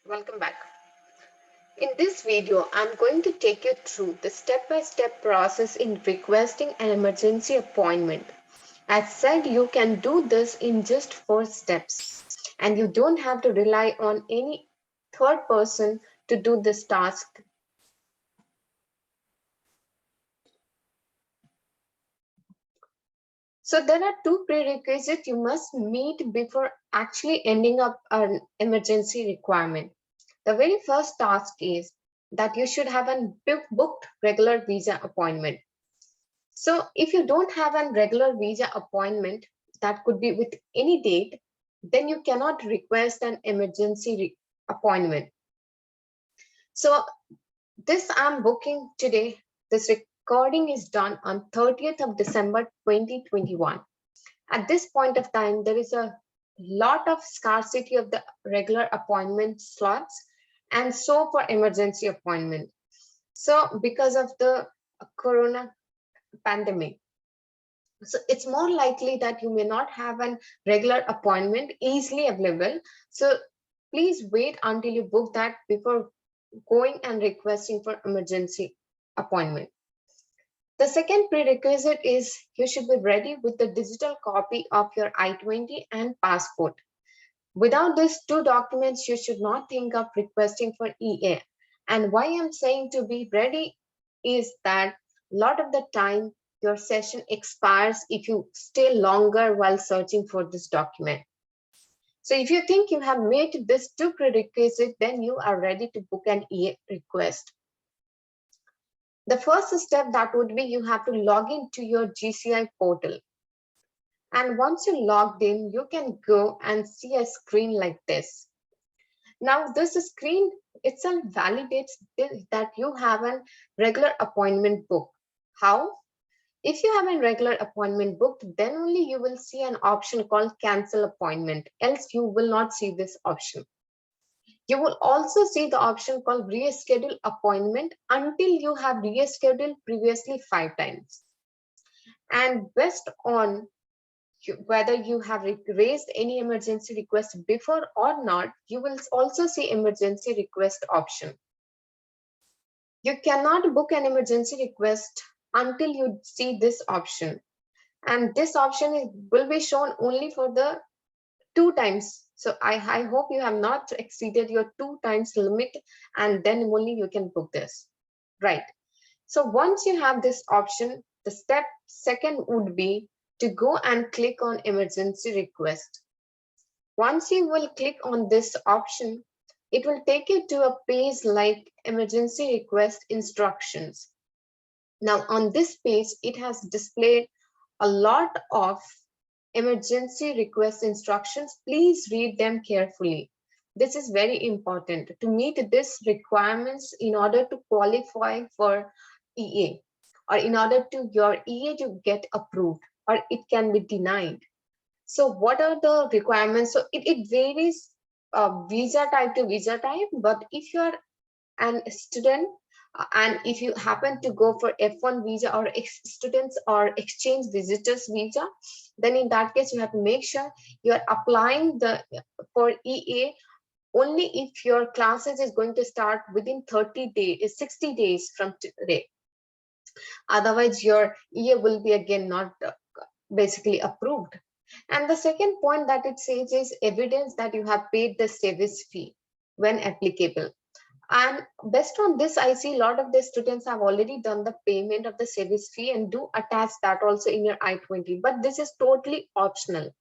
Welcome back. In this video, I'm going to take you through the step-by-step process in requesting an emergency appointment. As said, you can do this in just 4 steps, and you don't have to rely on any third person to do this task. So there are two prerequisites you must meet before actually ending up an emergency requirement. The very first task is that you should have a booked regular visa appointment. So if you don't have a regular visa appointment that could be with any date, then you cannot request an emergency appointment. So this I'm booking today. This recording is done on 30th of December 2021. At this point of time, there is a lot of scarcity of the regular appointment slots and so for emergency appointment. So because of the corona pandemic, so it's more likely that you may not have a regular appointment easily available. So please wait until you book that before going and requesting for emergency appointment. The second prerequisite is you should be ready with the digital copy of your I-20 and passport. Without these two documents, you should not think of requesting for EA. And why I'm saying to be ready is that a lot of the time your session expires if you stay longer while searching for this document. So if you think you have made this two prerequisites, then you are ready to book an EA request. The first step that would be you have to log into your GCI portal. And once you're logged in, you can go and see a screen like this. Now this screen itself validates that you have a regular appointment book. How? If you have a regular appointment booked, then only you will see an option called cancel appointment, else you will not see this option. You will also see the option called reschedule appointment until you have rescheduled previously 5 times. And based on whether you have raised any emergency request before or not, you will also see emergency request option. You cannot book an emergency request until you see this option. And this option will be shown only for the 2 times. So I hope you have not exceeded your 2 times limit, and then only you can book this. Right. So once you have this option, the step second would be to go and click on emergency request. Once you will click on this option, it will take you to a page like emergency request instructions. Now on this page, it has displayed a lot of emergency request instructions. Please read them carefully. This is very important to meet these requirements in order to qualify for EA, or in order to your EA to get approved, or it can be denied. So what are the requirements? So it varies visa type to visa type, but if you are an student and if you happen to go for F1 visa or students or exchange visitors visa, then in that case you have to make sure you are applying for EA only if your classes is going to start within 30 days, 60 days from today. Otherwise your EA will be again not basically approved. And the second point that it says is evidence that you have paid the service fee when applicable. And based on this, I see a lot of the students have already done the payment of the service fee and do attach that also in your I-20, but this is totally optional.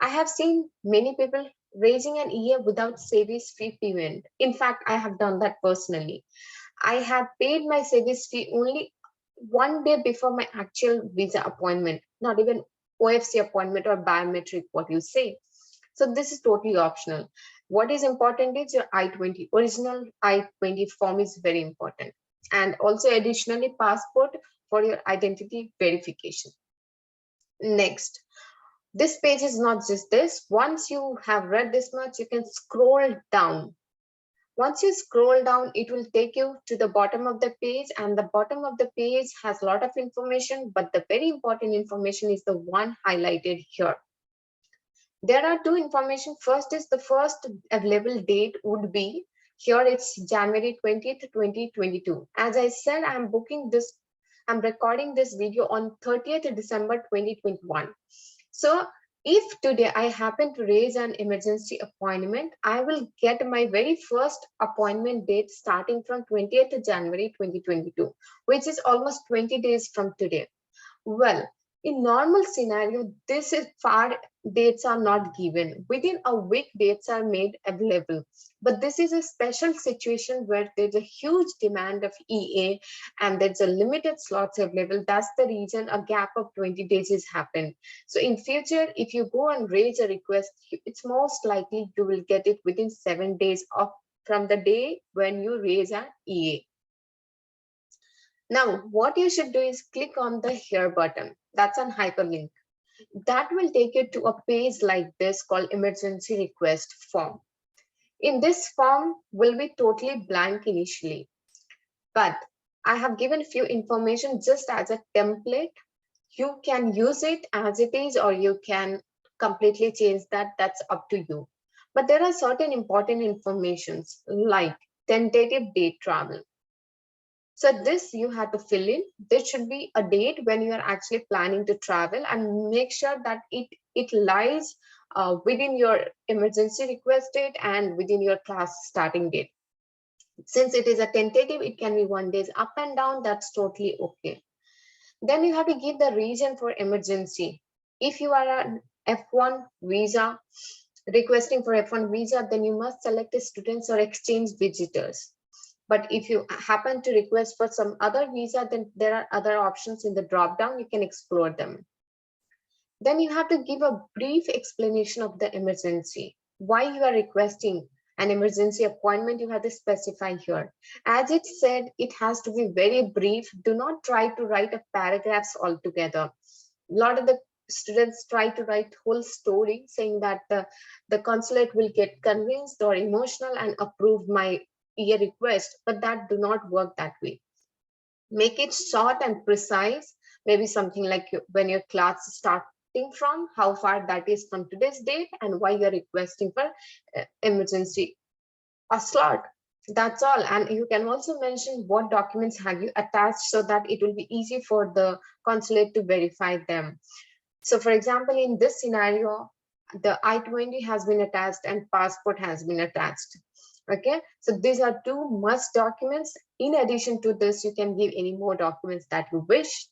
I have seen many people raising an EA without service fee payment. In fact, I have done that personally. I have paid my service fee only one day before my actual visa appointment, not even OFC appointment or biometric, what you say. So this is totally optional. What is important is your I-20, original I-20 form is very important. And also additionally passport for your identity verification. Next, this page is not just this. Once you have read this much, you can scroll down. Once you scroll down, it will take you to the bottom of the page, and the bottom of the page has a lot of information, but the very important information is the one highlighted here. There are two information. First is the first available date would be, here it's January 20th, 2022. As I said, I'm recording this video on 30th December 2021. So if today I happen to raise an emergency appointment, I will get my very first appointment date starting from 20th January 2022, which is almost 20 days from today. Well, in normal scenario, this is far dates are not given. Within a week, dates are made available. But this is a special situation where there's a huge demand of EA and there's a limited slots available. That's the reason a gap of 20 days is happened. So in future, if you go and raise a request, it's most likely you will get it within 7 days of from the day when you raise an EA. Now, what you should do is click on the here button. That's an hyperlink. That will take you to a page like this called emergency request form. In this form will be totally blank initially, but I have given few information just as a template. You can use it as it is, or you can completely change that. That's up to you. But there are certain important informations like tentative date travel. So this you have to fill in. There should be a date when you are actually planning to travel, and make sure that it lies within your emergency request date and within your class starting date. Since it is a tentative, it can be 1 day up and down. That's totally okay. Then you have to give the reason for emergency. If you are an F1 visa, requesting for F1 visa, then you must select students or exchange visitors. But if you happen to request for some other visa, then there are other options in the drop down. You can explore them. Then you have to give a brief explanation of the emergency. Why you are requesting an emergency appointment, you have to specify here. As it said, it has to be very brief. Do not try to write a paragraphs altogether. A lot of the students try to write whole story saying that the consulate will get convinced or emotional and approve my request, but that do not work that way. Make it short and precise, maybe something like when your class is starting from, how far that is from today's date, and why you're requesting for emergency a slot. That's all. And you can also mention what documents have you attached so that it will be easy for the consulate to verify them. So for example, in this scenario, the I-20 has been attached and passport has been attached. Okay, so these are two must documents. In addition to this, you can give any more documents that you wish,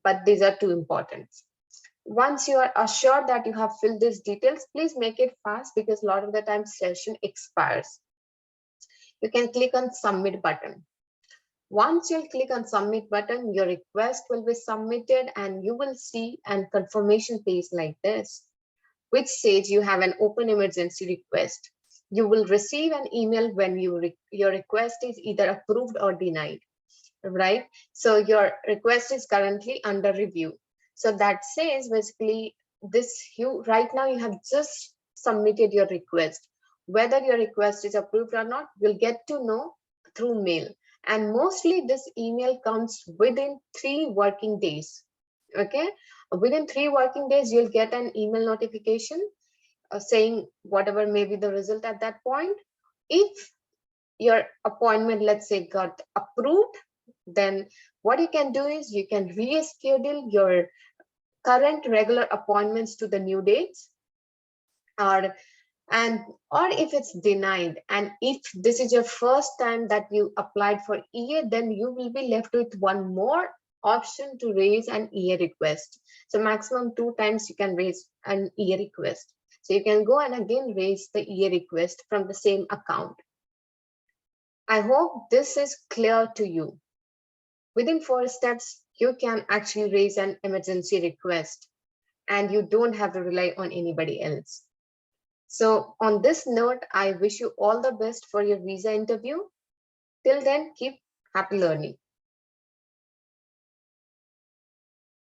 but these are two important. Once you are assured that you have filled these details, please make it fast because a lot of the time session expires. You can click on submit button. Once you'll click on submit button, your request will be submitted and you will see a confirmation page like this, which says you have an open emergency request. You will receive an email when your request is either approved or denied, right? So your request is currently under review. So that says basically right now you have just submitted your request. Whether your request is approved or not, you'll get to know through mail. And mostly this email comes within 3 working days. Okay, within 3 working days, you'll get an email notification saying whatever may be the result at that point. If your appointment, let's say, got approved, then what you can do is you can reschedule your current regular appointments to the new dates, or if it's denied, and if this is your first time that you applied for EA, then you will be left with one more option to raise an EA request. So maximum 2 times you can raise an EA request. So you can go and again raise the EA request from the same account. I hope this is clear to you. Within 4 steps, you can actually raise an emergency request and you don't have to rely on anybody else. So on this note, I wish you all the best for your visa interview. Till then, keep happy learning.